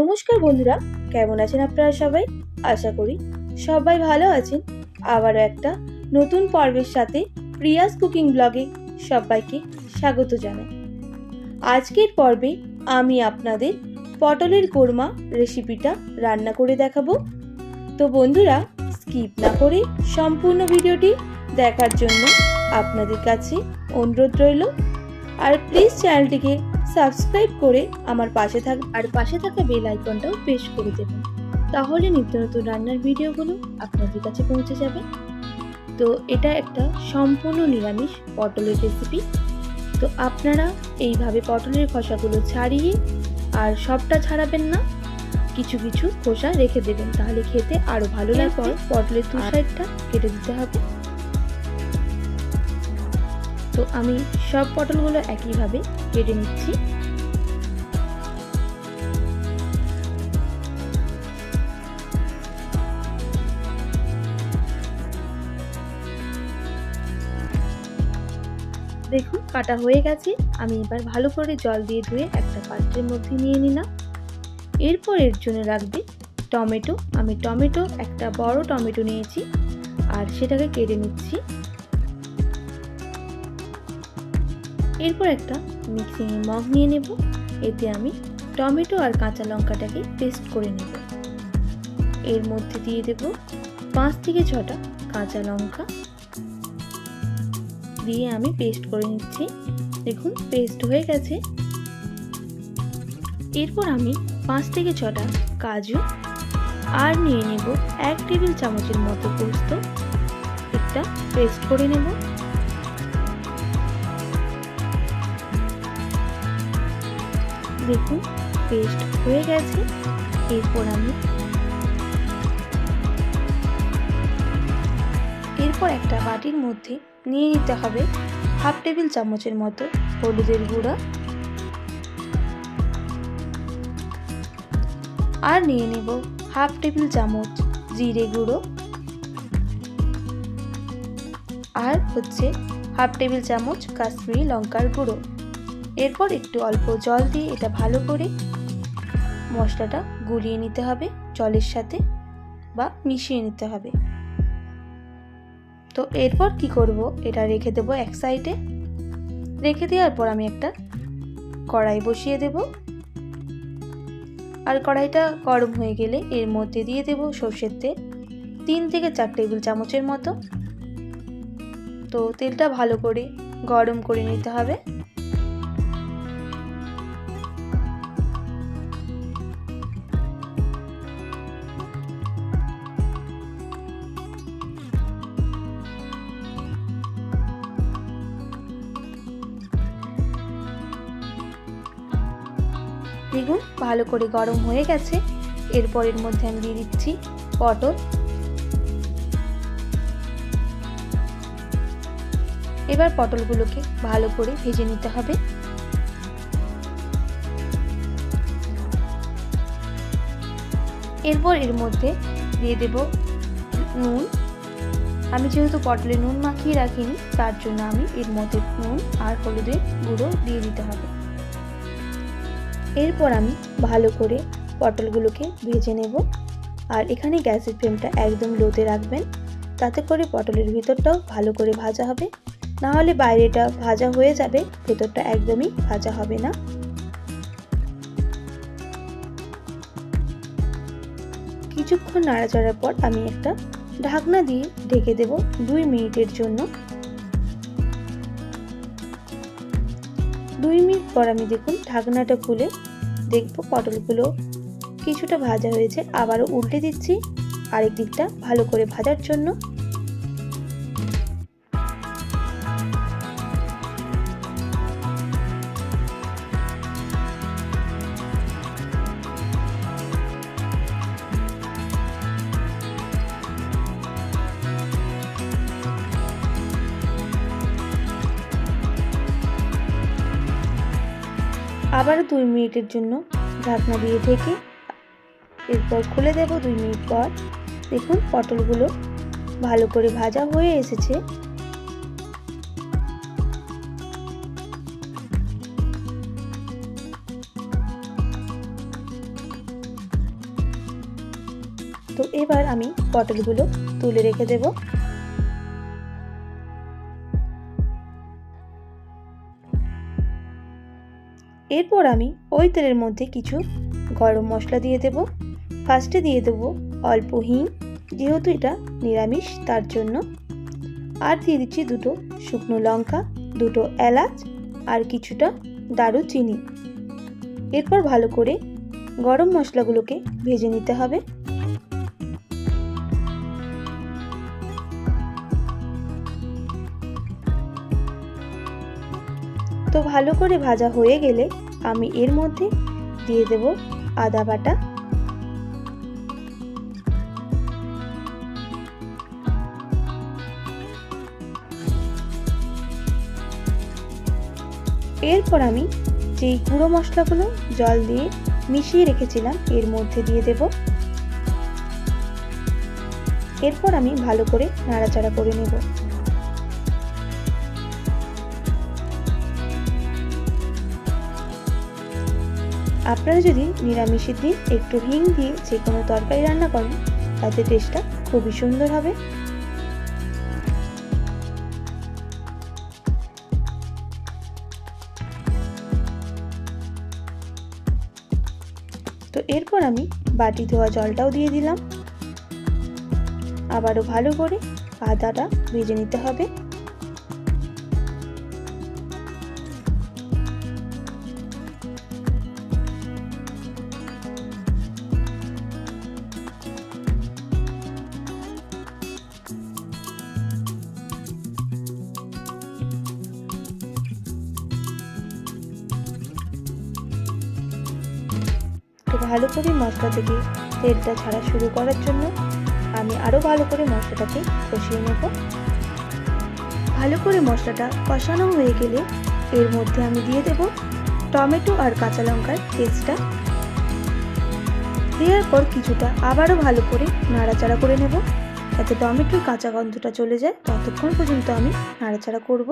নমস্কার বন্ধুরা, কেমন আছেন আপনারা সবাই? আশা করি সবাই ভালো আছেন। আবারও একটা নতুন পর্বের সাথে প্রিয়াস কুকিং ব্লগে সবাইকে স্বাগত জানাই। আজকের পর্বে আমি আপনাদের পটলের কোরমা রেসিপিটা রান্না করে দেখাবো। তো বন্ধুরা, স্কিপ না করে সম্পূর্ণ ভিডিওটি দেখার জন্য আপনাদের কাছে অনুরোধ রইল। আর প্লিজ চ্যানেলটিকে সাবস্ক্রাইব করে আমার পাশে থাকা বেল আইকনটাও প্রেস করে দেবেন, তাহলে নিত্য নতুন রান্নার ভিডিওগুলো আপনাদের কাছে পৌঁছে যাবে। তো এটা একটা সম্পূর্ণ নিরামিষ পটলের রেসিপি। তো আপনারা এইভাবে পটলের খোসাগুলো ছাড়িয়ে, আর সবটা ছাড়াবেন না, কিছু কিছু খোসা রেখে দেবেন, তাহলে খেতে আরো ভালো লাগবে। পটলের দু সাইডটা কেটে দিতে হবে। তো আমি সব পটলগুলো একইভাবে কেটে নিচ্ছি। দেখুন, কাটা হয়ে গেছে। আমি এবার ভালো করে জল দিয়ে ধুয়ে একটা পাত্রের মধ্যে নিয়ে নিলাম। এরপর এর জন্য লাগবে টমেটো। আমি একটা বড় টমেটো নিয়েছি, আর সেটাকে কেটে নিচ্ছি। এরপর একটা মিক্সিং মগ নিয়ে নেব। এতে আমি টমেটো আর কাঁচা লঙ্কাটাকে পেস্ট করে নেব। এর মধ্যে দিয়ে দেব 5 থেকে 6টা কাঁচা লঙ্কা দিয়ে আমি পেস্ট করে নিচ্ছি। দেখুন, পেস্ট হয়ে গেছে। এরপর আমি 5 থেকে 6টা কাজু আর নিয়ে নেব 1 টেবিল চামচের মতো পোস্ত, একটা পেস্ট করে নেব। দেখুন, পেস্ট হয়ে গেছে। এরপর একটা বাটির মধ্যে নিয়ে নিতে হবে 1/2 টেবিল চামচের মতো হলুদের গুঁড়া, আর নিয়ে নেব 1/2 টেবিল চামচ জিরে গুঁড়ো, আর 1/2 টেবিল চামচ কাশ্মীরি লঙ্কার গুঁড়ো। এরপর একটু অল্প জল দিয়ে এটা ভালো করে মশলাটা গুলিয়ে নিতে হবে, জলের সাথে বা মিশিয়ে নিতে হবে। তো এরপর কি করব, এটা রেখে দেব এক সাইডে। রেখে দেওয়ার পর আমি একটা কড়াই বসিয়ে দেব, আর কড়াইটা গরম হয়ে গেলে এর মধ্যে দিয়ে দেব সরষের তেল 3 থেকে 4 টেবিল চামচের মতো। তো তেলটা ভালো করে গরম করে নিতে হবে। দেখুন, ভালো করে গরম হয়ে গেছে। এরপর এর মধ্যে আমি দিয়ে দিচ্ছি পটল। এবার পটলগুলোকে ভালো করে ভেজে নিতে হবে। এরপর এর মধ্যে দিয়ে দেব নুন। আমি যেহেতু পটলে নুন মাখিয়ে রাখিনি, তার জন্য আমি এর মধ্যে নুন আর হলুদের গুঁড়ো দিয়ে দিতে হবে। এরপর আমি ভালো করে পটলগুলোকে ভেজে নেব। আর এখানে গ্যাসের ফ্লেমটা একদম লোতে রাখবেন, তাতে করে পটলের ভিতরটাও ভালো করে ভাজা হবে। না হলে বাইরেটা ভাজা হয়ে যাবে, ভেতরটা একদমই ভাজা হবে না। কিছুক্ষণ নাড়াচাড়ার পর আমি একটা ঢাকনা দিয়ে ঢেকে দেব 2 মিনিটের জন্য। 2 মিনিট পর আমি দেখুন ঢাকনাটা খুলে দেখব পটলগুলো কিছুটা ভাজা হয়েছে। আবারও উল্টে দিচ্ছি আরেক দিকটা ভালো করে ভাজার জন্য। আবারও 2 মিনিটের জন্য ঢাকনা দিয়ে ঢেকে এরপর খুলে দেব 2 মিনিট পর। দেখুন, পটলগুলো ভালো করে ভাজা হয়ে এসেছে। তো এবার আমি পটলগুলো তুলে রেখে দেব। এরপর আমি ওই তেলের মধ্যে কিছু গরম মশলা দিয়ে দেব। ফার্স্টে দিয়ে দেব অল্প হিং, যেহেতু এটা নিরামিষ তার জন্য। আর দিয়ে দিচ্ছি দুটো শুকনো লঙ্কা, দুটো এলাচ আর কিছুটা দারুচিনি। এরপর ভালো করে গরম মশলাগুলোকে ভেজে নিতে হবে। তো ভালো করে ভাজা হয়ে গেলে আমি এর মধ্যে দিয়ে দেব আদা বাটা, এরপর আমি যেই গুঁড়ো মশলাগুলো জল দিয়ে মিশিয়ে রেখেছিলাম এর মধ্যে দিয়ে দেব। এরপর আমি ভালো করে নাড়াচাড়া করে নেব। আপনারা যদি নিরামিষের দিন একটু হিং দিয়ে যে কোনো তরকারি রান্না করেন তাতে টেস্টটা খুবই সুন্দর হবে। তো এরপর আমি বাটি ধোয়া জলটাও দিয়ে দিলাম। আবারও ভালো করে আদাটা ভেজে নিতে হবে। তো ভালো করে মশলা থেকে তেলটা ছাড়া শুরু করার জন্য আমি আরও ভালো করে মশলাটাকে কষিয়ে নেব। ভালো করে মশলাটা কষানো হয়ে গেলে এর মধ্যে আমি দিয়ে দেব টমেটো আর কাঁচা লঙ্কার পেস্টটা। দেওয়ার পর কিছুটা আবারও ভালো করে নাড়াচাড়া করে নেব, যাতে টমেটোর কাঁচা গন্ধটা চলে যায়। ততক্ষণ পর্যন্ত আমি নাড়াচাড়া করব।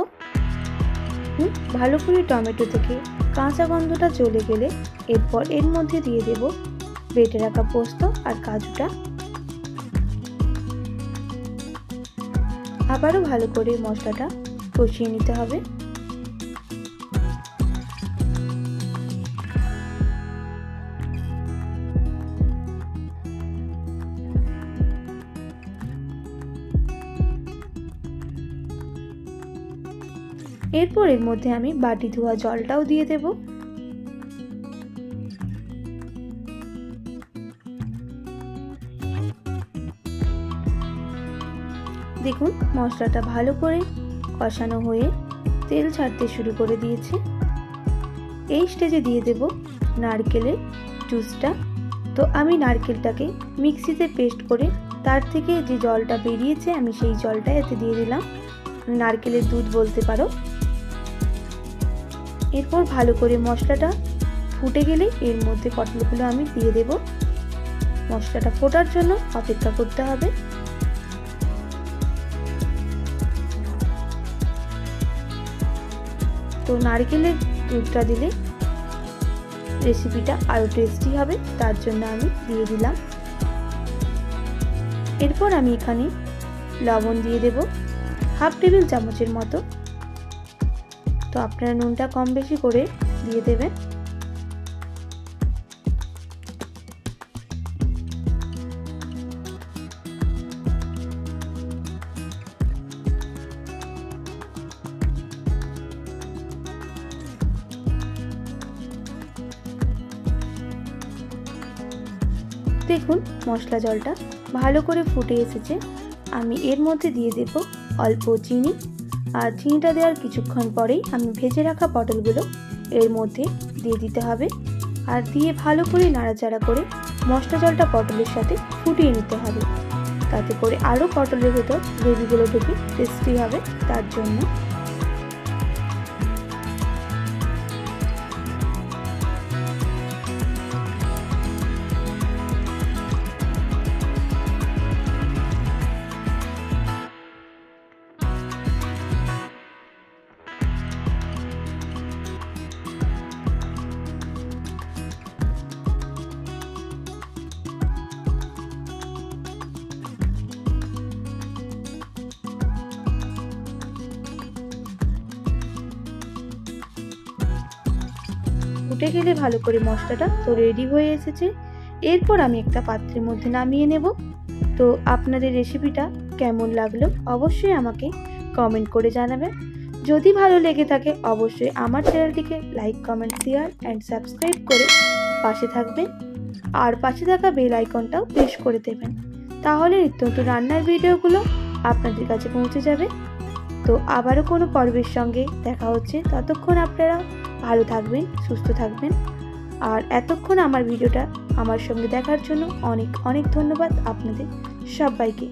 ভালো করে টমেটো থেকে কাঁচা গন্ধটা চলে গেলে এরপর এর মধ্যে দিয়ে দেব বেটে রাখা পোস্ত আর কাজুটা। আবারও ভালো করে মশলাটা কষিয়ে নিতে হবে। এরপর এর মধ্যে আমি বাটি ধোয়া জলটাও দিয়ে দেব। দেখুন মশলাটা ভালো করে কষানো হয়ে তেল ছাড়তে শুরু করে দিয়েছে। এই স্টেজে দিয়ে দেব নারকেলের জুসটা। তো আমি নারকেলটাকে মিক্সিতে পেস্ট করে তার থেকে যে জলটা বেরিয়েছে আমি সেই জলটা এতে দিয়ে দিলাম, নারকেলের দুধ বলতে পারো। এরপর ভালো করে মশলাটা ফুটে গেলে এর মধ্যে পটলগুলো আমি দিয়ে দেব। মশলাটা ফোটার জন্য অপেক্ষা করতে হবে। তো নারকেলের দুধটা দিলে রেসিপিটা আরও টেস্টি হবে, তার জন্য আমি দিয়ে দিলাম। এরপর আমি এখানে লবণ দিয়ে দেব হাফ টেবিল চামচের মতো। তো আপনারা নুনটা কম বেশি করে দিয়ে দেবেন। দেখুন মশলা জলটা ভালো করে ফুটে এসেছে। আমি এর মধ্যে দিয়ে দেব অল্প চিনি, আর চিনিটা দেওয়ার কিছুক্ষণ পরেই আমি ভেজে রাখা পটলগুলো এর মধ্যে দিয়ে দিতে হবে। আর দিয়ে ভালো করে নাড়াচাড়া করে মশলা জলটা পটলের সাথে ফুটিয়ে নিতে হবে, তাতে করে আরও পটলের ভেতর গ্রেভিগুলো ঢুকে টেস্টি হবে তার জন্য। ফুটে গেলে ভালো করে মশলাটা তো রেডি হয়ে এসেছে। এরপর আমি একটা পাত্রের মধ্যে নামিয়ে নেব। তো আপনাদের রেসিপিটা কেমন লাগলো অবশ্যই আমাকে কমেন্ট করে জানাবেন। যদি ভালো লেগে থাকে অবশ্যই আমার চ্যানেলটিকে like, comment, share and subscribe করে পাশে থাকবেন। আর পাশে থাকা বেল আইকনটাও প্রেস করে দেবেন, তাহলে নিত্য নতুন রান্নার ভিডিওগুলো আপনাদের কাছে পৌঁছে যাবে। তো আবারও কোনো পর্বের সঙ্গে দেখা হচ্ছে, ততক্ষণ আপনারা ভালো থাকবেন, সুস্থ থাকবেন। আর এতক্ষণ আমার ভিডিওটা আমার সঙ্গে দেখার জন্য অনেক অনেক ধন্যবাদ আপনাদের সবাইকে।